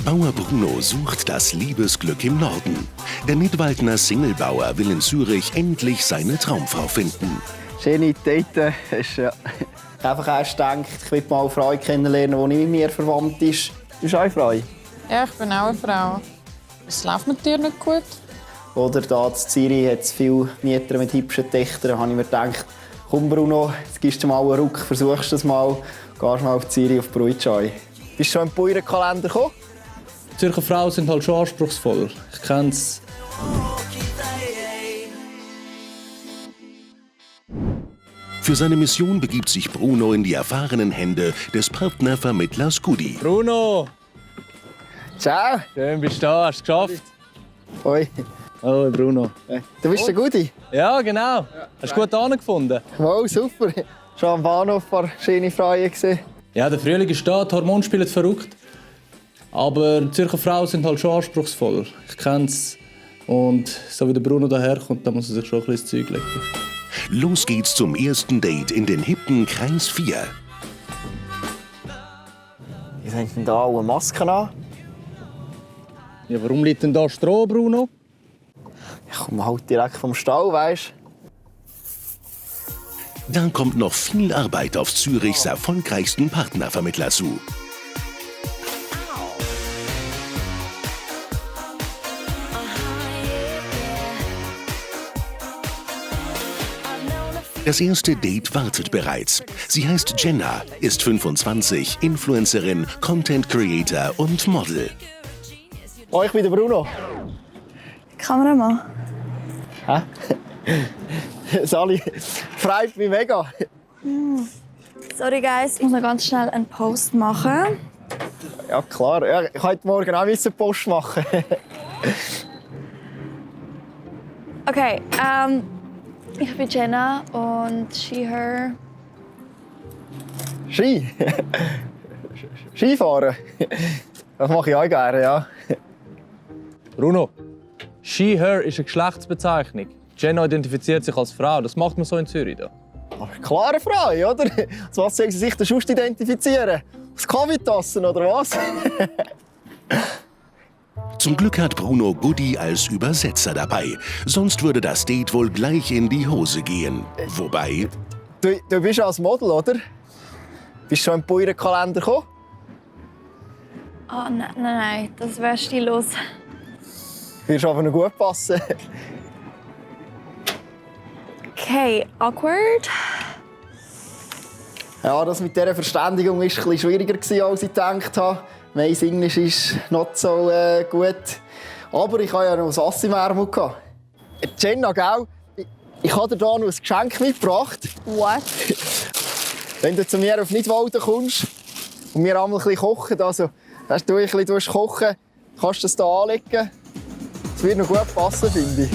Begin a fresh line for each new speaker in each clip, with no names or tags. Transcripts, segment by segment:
Bauer Bruno sucht das Liebesglück im Norden. Der Nidwaldner Singlebauer will in Zürich endlich seine Traumfrau finden.
Schöne Date ist ja. Ich habe einfach erst gedacht, ich will mal eine Frau kennenlernen, die nicht mit mir verwandt ist. Du bist auch eine Frau?
Ja, ich bin auch eine Frau. Es läuft mit dir nicht gut?
Oder da in Zürich hat es viele Mieter mit hübschen Töchtern. Da habe ich mir gedacht, komm Bruno, jetzt gibst du mal einen Ruck, versuchst das mal, gehst mal auf Zürich auf Bruitschei. Bist du schon im Bäuerenkalender gekommen?
Zürcher Frauen sind halt schon anspruchsvoll. Ich kenn's.
Für seine Mission begibt sich Bruno in die erfahrenen Hände des Partnervermittlers Gudi.
Bruno!
Ciao!
Schön bist du da, hast du es geschafft?
Hoi.
Oh, Bruno.
Du bist der Gudi?
Ja, genau. Hast du gut angefunden?
Wow, super. Schon am Bahnhof ein paar schöne Frauen gesehen.
Ja, der Frühling ist da, die Hormone spielen verrückt. Aber die Zürcher Frauen sind halt schon anspruchsvoll. Ich kenn's. Und so wie der Bruno daherkommt, da muss er sich schon ein bisschen ins Zeug legen.
Los geht's zum ersten Date in den hippen Kreis 4.
Wie haben denn da alle Masken an?
Ja, warum liegt denn da Stroh, Bruno?
Ich komme halt direkt vom Stall, weisst du?
Dann kommt noch viel Arbeit auf Zürichs erfolgreichsten Partnervermittler zu. Das erste Date wartet bereits. Sie heißt Jenna, ist 25, Influencerin, Content Creator und Model.
Oh, ich bin der Bruno.
Kameramann.
Hä? Sali, freut mich mega.
Sorry guys, ich muss noch ganz schnell einen Post machen.
Ja klar, ja, ich wollte morgen auch einen Post machen.
Okay, ich bin Jenna und she, her.
Ski? Skifahren? Das mache ich auch gerne, ja.
Bruno, she, her ist eine Geschlechtsbezeichnung. Jenna identifiziert sich als Frau. Das macht man so in Zürich. Da.
Aber klare Frage, oder? Als was sollen Sie sich denn sonst identifizieren? Als Kaffeetassen oder was?
Zum Glück hat Bruno Gudi als Übersetzer dabei. Sonst würde das Date wohl gleich in die Hose gehen. Wobei...
Du bist als Model, oder? Bist du schon im Bäuerenkalender gekommen?
Oh nein, das wäre stillos.
Wirst aber noch gut passen.
Okay, awkward.
Ja, das mit dieser Verständigung war ein bisschen schwieriger, als ich gedacht habe. Mein Englisch ist nicht so gut. Aber ich hatte ja noch ein Ass im Ärmel. Jenna, gell? Ich habe dir hier noch ein Geschenk mitgebracht.
What?
Wenn du zu mir auf Nidwalden kommst und wir einmal ein bisschen kochen, also du ein bisschen kochen, kannst du das hier anlegen. Das wird noch gut passen, finde ich.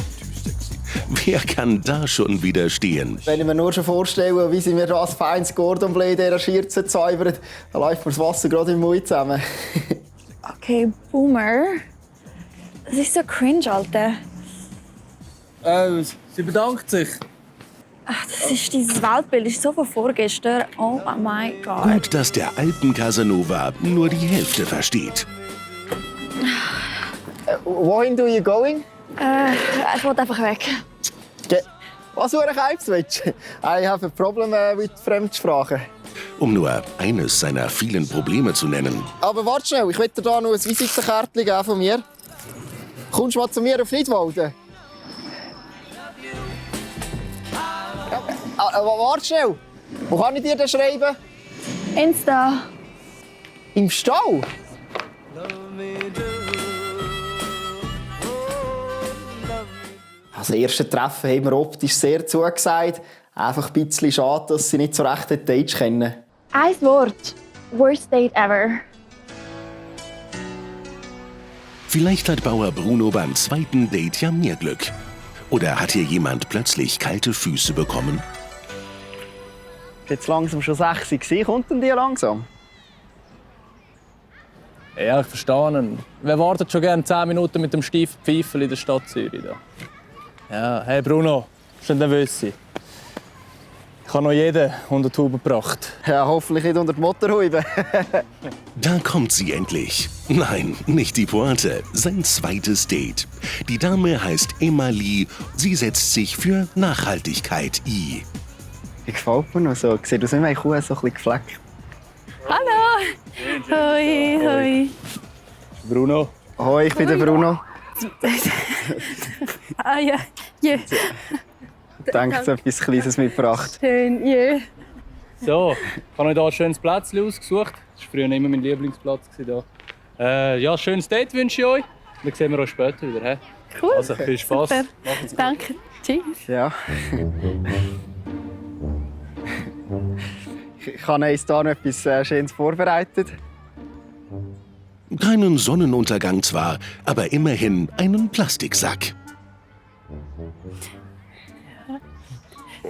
Wer kann da schon widerstehen?
Wenn ich mir nur schon vorstelle, wie sie mir da ein feines Cordon Bleu in dieser Schürze zaubern, dann läuft mir das Wasser gerade im Mund zusammen.
Okay, Boomer. Das ist so cringe, Alter.
Sie bedankt sich.
Ach, dieses Weltbild ist so von vorgestern. Oh mein Gott.
Gut, dass der Alpen-Casanova nur die Hälfte versteht.
Wohin do you going?
Ich wollte einfach weg.
Was für ein Keipswitch? I have a problem mit Fremdsprachen.
Um nur eines seiner vielen Probleme zu nennen.
Aber warte schnell, ich will dir da noch ein Visitenkärtchen geben von mir. Kommst du mal zu mir auf Nidwalden? Warte schnell. Wo kann ich dir das schreiben?
Insta.
Im Stall? Das erste Treffen haben wir optisch sehr zugesagt. Einfach ein bisschen schade, dass sie nicht so recht den Date kennen.
Ein Wort. Worst date ever.
Vielleicht hat Bauer Bruno beim zweiten Date ja mehr Glück. Oder hat hier jemand plötzlich kalte Füße bekommen?
Jetzt langsam schon 6 Uhr. Kommt denn die langsam?
Ja, ich verstehe ihn. Wer wartet schon gerne 10 Minuten mit dem steifen Pfeifel in der Stadt Zürich? Da? Ja, hey Bruno, bist du nervös?
Ich
Ich habe noch jeden unter die Haube gebracht.
Ja, hoffentlich nicht unter die Motorhaube.
Da kommt sie endlich. Nein, nicht die Pointe, sein zweites Date. Die Dame heißt Emily, sie setzt sich für Nachhaltigkeit ein.
Wie gefällt mir noch so? Sieht aus wie meine Kuh, so ein bisschen gefleckt.
Hallo! Hoi, hoi.
Bruno.
Hoi, ich bin der Bruno.
Ah ja, ja.
Ich denke, so etwas Kleines mitgebracht.
Schön, ja.
So, ich habe euch hier ein schönes Plätzchen ausgesucht. Das war früher immer mein Lieblingsplatz. Ja, schönes Date wünsche ich euch. Dann sehen wir uns später wieder. He?
Cool.
Also, viel Spass.
Super.
Macht's gut.
Danke. Tschüss.
Ja. Ich habe uns hier noch etwas Schönes vorbereitet.
Keinen Sonnenuntergang zwar, aber immerhin einen Plastiksack.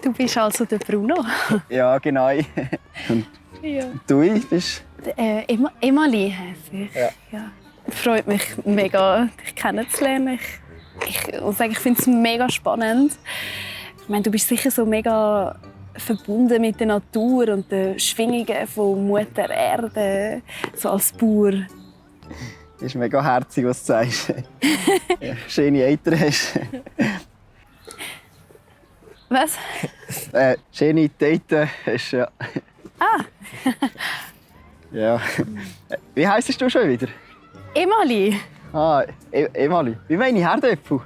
Du bist also der Bruno.
Ja, genau.
Ja.
Du bist...
Emily heisse ich. Ja. Freut mich mega, dich kennenzulernen. Ich muss sagen, ich finde es mega spannend. Ich meine, du bist sicher so mega verbunden mit der Natur und den Schwingungen von Mutter Erde, so als Bauer.
Das ist mega herzig, was du sagst. Ja, schöne Eltern hast.
Was?
Schöne Daten hast du, ja. Ja. Wie heisst du schon wieder?
Emily,
Ah, Emily. Wie meine Herdöpfel?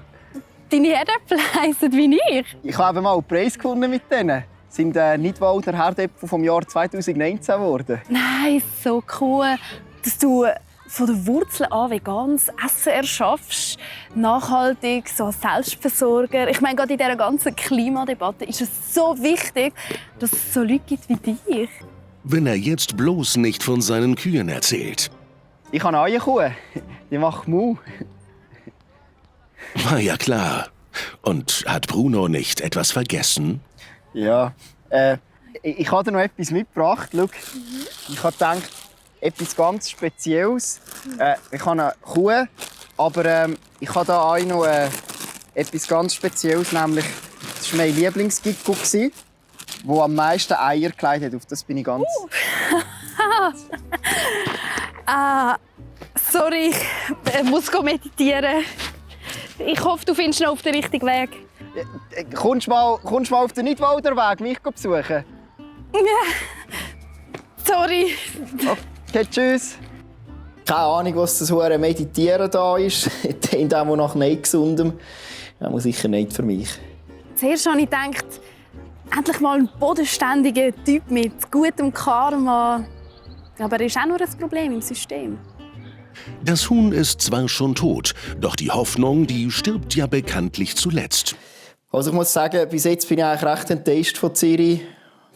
deine Herdäpfel heissen wie ich.
Ich habe mal einen Preis gewonnen mit denen. Das sind Nidwalder Herdäpfel vom Jahr 2019 geworden.
Nein, so cool, dass du von der Wurzel an veganes Essen erschaffst, nachhaltig, so als Selbstversorger. Ich meine, gerade in dieser ganzen Klimadebatte ist es so wichtig, dass es so Leute gibt wie dich.
Wenn er jetzt bloß nicht von seinen Kühen erzählt.
Ich habe eine Kuh. Die macht Mu.
War ja klar. Und hat Bruno nicht etwas vergessen?
Ja. Ich habe dir noch etwas mitgebracht. Schau. Ich habe gedacht, etwas ganz Spezielles. Ich habe eine Kuh, aber ich habe da auch noch etwas ganz Spezielles, nämlich das war mein Lieblingsgecko, der am meisten Eier gelegt hat. Auf das bin ich ganz...
Sorry, ich muss meditieren. Ich hoffe, du findest noch auf den richtigen Weg.
Kommst du mal auf den Nidwalder Weg, mich besuchen?
Sorry.
Okay, tschüss. Keine Ahnung, was das hure Meditieren da ist. In dem, nach nicht gesundem. Ja, sicher nicht für mich.
Zuerst habe ich gedacht, endlich mal ein bodenständiger Typ mit gutem Karma. Aber er ist auch nur ein Problem im System.
Das Huhn ist zwar schon tot, doch die Hoffnung, die stirbt ja bekanntlich zuletzt.
Also ich muss sagen, bis jetzt bin ich eigentlich recht enttäuscht von Zürich.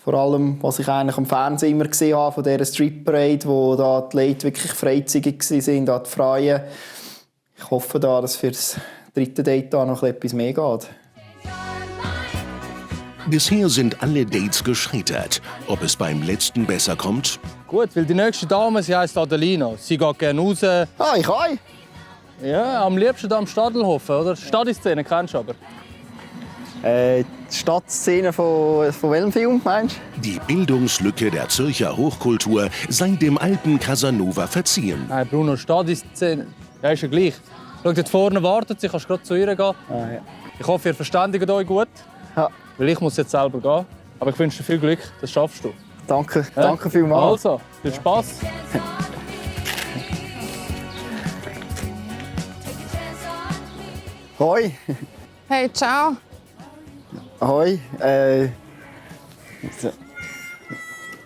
Vor allem, was ich eigentlich am Fernsehen immer gesehen habe, von dieser Street Parade, wo da die Leute wirklich freizügig waren, da die Freien. Ich hoffe, dass für das dritte Date da noch etwas mehr geht.
Bisher sind alle Dates gescheitert. Ob es beim letzten besser kommt?
Gut, weil die nächste Dame, sie heisst Adelina. Sie geht gerne raus.
Ah, ich auch.
Ja, am liebsten da am Stadelhofen, oder? Stadiszene kennst du aber.
Die Stadtszene von welchem Film, meinst du?
Die Bildungslücke der Zürcher Hochkultur sei dem alten Casanova verziehen.
Nein, Bruno, Stadiszene. Ja, ist ja gleich. Schau, dort vorne wartet sie, kannst gerade zu ihr gehen.
Ah, ja.
Ich hoffe, ihr verständigt euch gut.
Ja.
Weil ich muss jetzt selber gehen. Aber ich wünsche dir viel Glück, das schaffst du.
Danke,
Ja?
danke vielmals.
Also, viel Spaß.
Hoi.
Hey, ciao.
Hoi.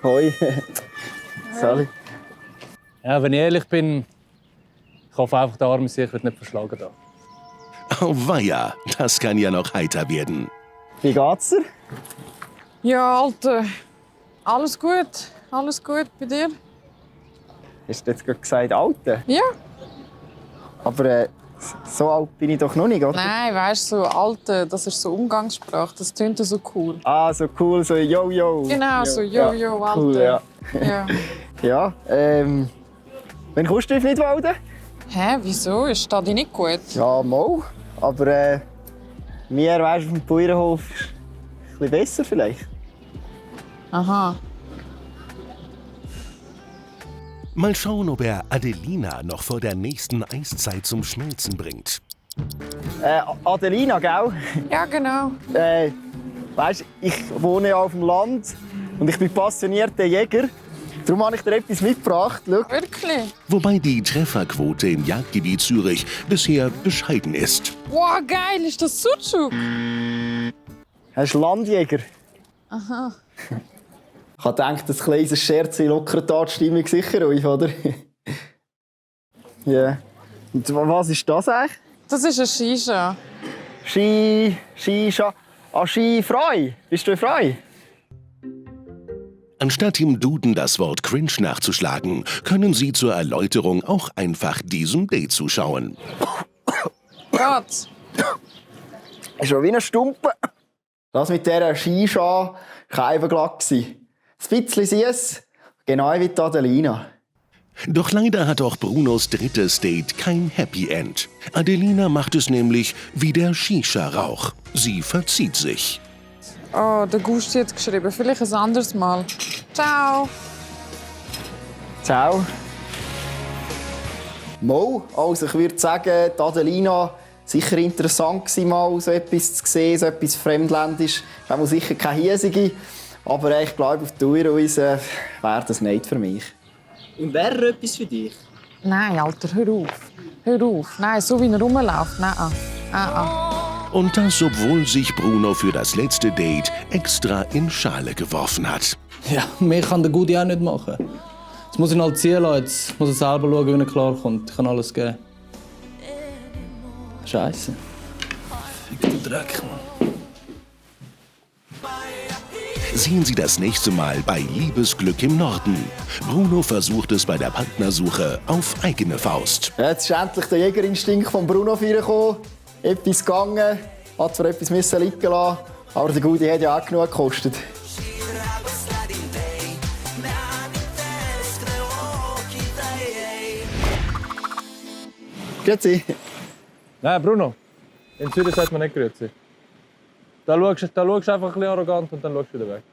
Hoi. Sorry.
Ja, wenn ich ehrlich bin, ich hoffe einfach, der arme Sieg wird nicht verschlagen. Da.
Oh weia, das kann ja noch heiter werden.
Wie geht's dir?
Ja, Alter. Alles gut bei dir?
Hast du jetzt gerade gesagt, Alte?
Ja?
Aber so alt bin ich doch noch nicht, oder?
Nein, weißt du, so Alte, das ist so Umgangssprache, das tönt so cool.
Ah, so cool, so yo, yo.
Genau, so yo, yo, Alte.
Cool, ja.
Ja.
Ja, wann kommst du auf Nidwalden?
Hä, wieso? Ist das nicht gut?
Ja, mal. Aber mir, weißt du, auf dem Bauernhof ist ein bisschen besser vielleicht.
Aha.
Mal schauen, ob er Adelina noch vor der nächsten Eiszeit zum Schmelzen bringt.
Adelina, gell?
Ja, genau.
Weißt, ich wohne ja auf dem Land und ich bin passionierter Jäger. Darum habe ich dir etwas mitgebracht. Schau.
Wirklich?
Wobei die Trefferquote im Jagdgebiet Zürich bisher bescheiden ist.
Wow, geil, ist das Sucuk?
Er ist Landjäger.
Aha.
Ich habe gedacht, das kleines Scherz lockert die Stimmung sicher auf, oder? Ja. Und was ist das eigentlich?
Das ist ein Shisha.
Shisha. Ah, Skifrei. Bist du frei?
Anstatt im Duden das Wort cringe nachzuschlagen, können Sie zur Erläuterung auch einfach diesem Date zuschauen.
Gott.
Ist schon wie ein Stumpen. Das mit dieser Shisha war einfach glatt. Ein bisschen süß, genau wie die Adelina.
Doch leider hat auch Brunos drittes Date kein Happy End. Adelina macht es nämlich wie der Shisha-Rauch. Sie verzieht sich.
Oh, der Gusti hat geschrieben. Vielleicht ein anderes Mal. Ciao.
Ciao. Mo, also ich würde sagen, die Adelina sicher interessant gewesen, mal so etwas zu sehen, so etwas Fremdländisch. Das ist sicher keine hiesige, aber ich glaube, auf die Dauer wäre das nicht für mich.
Und wäre er etwas für dich?
Nein, Alter, hör auf. Hör auf. Nein, so wie er rumläuft. Nein.
Und das, obwohl sich Bruno für das letzte Date extra in Schale geworfen hat.
Ja, mehr kann der Gudi auch nicht machen. Jetzt muss ich ihn halt ziehen lassen. Jetzt muss er selber schauen, wie er klarkommt. Ich kann alles geben. Scheiße. Fick den Dreck, Mann.
Sehen Sie das nächste Mal bei Liebesglück im Norden. Bruno versucht es bei der Partnersuche auf eigene Faust.
Jetzt ist endlich der Jägerinstinkt von Bruno gekommen. Etwas gegangen, hat zwar etwas liegen lassen, aber der Gudi hat ja auch genug gekostet. Grüezi.
Nein, Bruno. In Zürich sagt man nicht Grüezi. Da schaust du einfach ein bisschen arrogant und dann schaust du wieder weg.